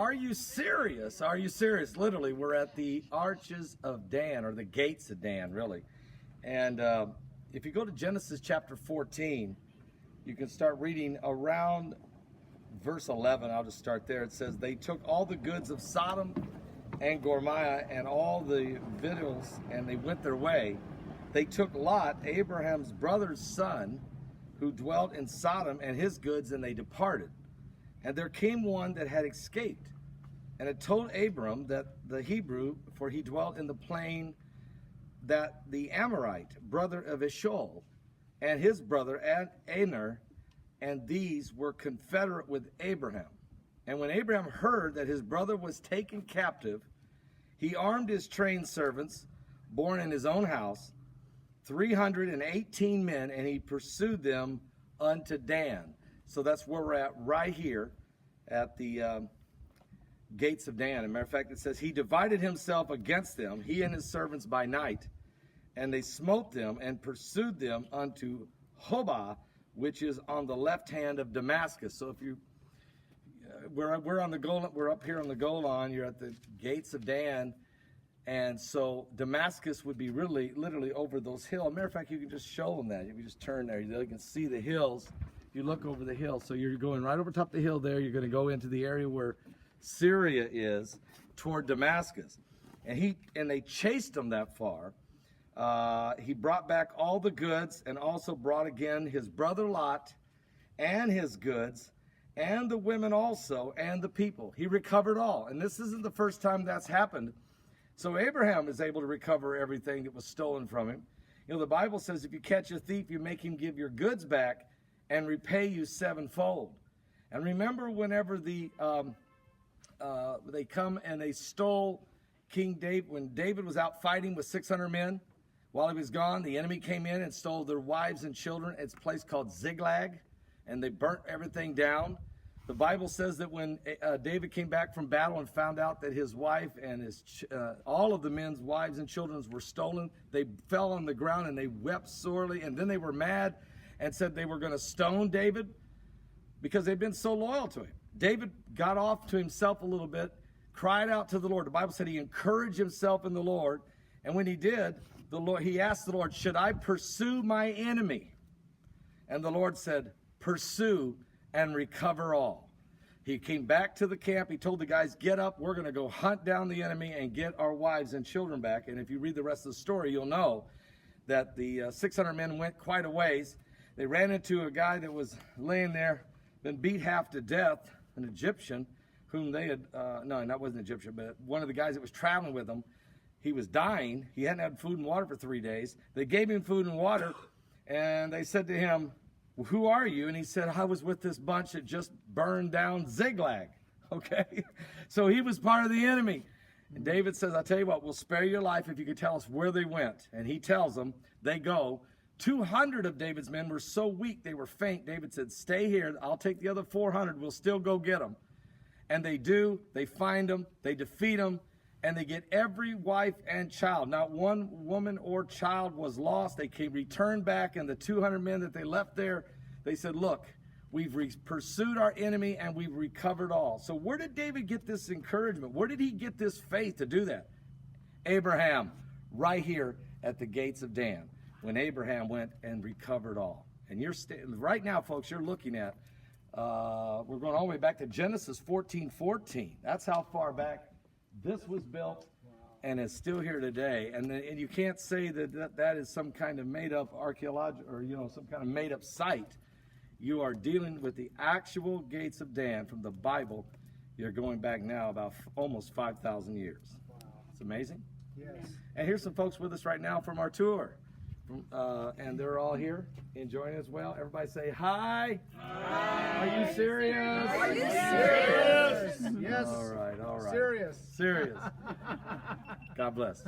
Are you serious? Are you serious? Literally, we're at the Arches of Dan, or the Gates of Dan, really. And if you go to Genesis chapter 14, you can start reading around verse 11. I'll just start there. It says, they took all the goods of Sodom and Gomorrah and all the victuals, and they went their way. They took Lot, Abraham's brother's son, who dwelt in Sodom, and his goods, and they departed. And there came one that had escaped, and had told Abram that the Hebrew, for he dwelt in the plain, that the Amorite, brother of Eshol, and his brother Aner, and these were confederate with Abraham. And when Abraham heard that his brother was taken captive, he armed his trained servants, born in his own house, 318 men, and he pursued them unto Dan. So that's where we're at right here at the Gates of Dan. As a matter of fact, it says, he divided himself against them, he and his servants by night, and they smote them and pursued them unto Hobah, which is on the left hand of Damascus. So if you, we're on the Golan, we're up here on the Golan. You're at the Gates of Dan, and so Damascus would be really, literally over those hills. As a matter of fact, you can just show them that. You can just turn there. You can see the hills. You look over the hill. So you're going right over top the hill there. You're going to go into the area where Syria is, toward Damascus, and they chased them that far. He brought back all the goods, and also brought again his brother Lot and his goods, and the women also, and the people. He recovered all. And this isn't the first time that's happened. So Abraham is able to recover everything that was stolen from him. You know, the Bible says if you catch a thief, you make him give your goods back and repay you sevenfold. And remember, whenever they come and they stole King David, when David was out fighting with 600 men, while he was gone, the enemy came in and stole their wives and children. It's a place called Ziklag, and they burnt everything down. The Bible says that when David came back from battle and found out that his wife and all of the men's wives and children were stolen, they fell on the ground and they wept sorely, and then they were mad and said they were going to stone David because they'd been so loyal to him. David got off to himself a little bit, cried out to the Lord. The Bible said he encouraged himself in the Lord, and when he did, he asked the Lord, should I pursue my enemy? And the Lord said, pursue and recover all. He came back to the camp. He told the guys, get up. We're going to go hunt down the enemy and get our wives and children back. And if you read the rest of the story, you'll know that the 600 men went quite a ways. They ran into a guy that was laying there, been beat half to death, an Egyptian, whom they had, no, that wasn't Egyptian, but one of the guys that was traveling with them. He was dying. He hadn't had food and water for 3 days. They gave him food and water, and they said to him, well, who are you? And he said, I was with this bunch that just burned down Ziklag. Okay? So he was part of the enemy. And David says, I'll tell you what, we'll spare your life if you could tell us where they went. And he tells them, they go. 200 of David's men were so weak, they were faint. David said, stay here. I'll take the other 400. We'll still go get them. And they do. They find them. They defeat them. And they get every wife and child. Not one woman or child was lost. They came returned back, and the 200 men that they left there, they said, look, we've pursued our enemy and we've recovered all. So where did David get this encouragement? Where did he get this faith to do that? Abraham, right here at the Gates of Dan, when Abraham went and recovered all. And you're right now, folks, you're looking at, we're going all the way back to Genesis 14:14. That's how far back this was built, and is still here today. And you can't say that is some kind of made-up archaeological, or some kind of made-up site. You are dealing with the actual Gates of Dan from the Bible. You're going back now about almost 5,000 years. Wow. It's amazing. Yes. And here's some folks with us right now from our tour, and they're all here enjoying as well. Everybody say hi. Hi. Are you serious? Are you serious? Yes. All right. Serious. Serious. God bless.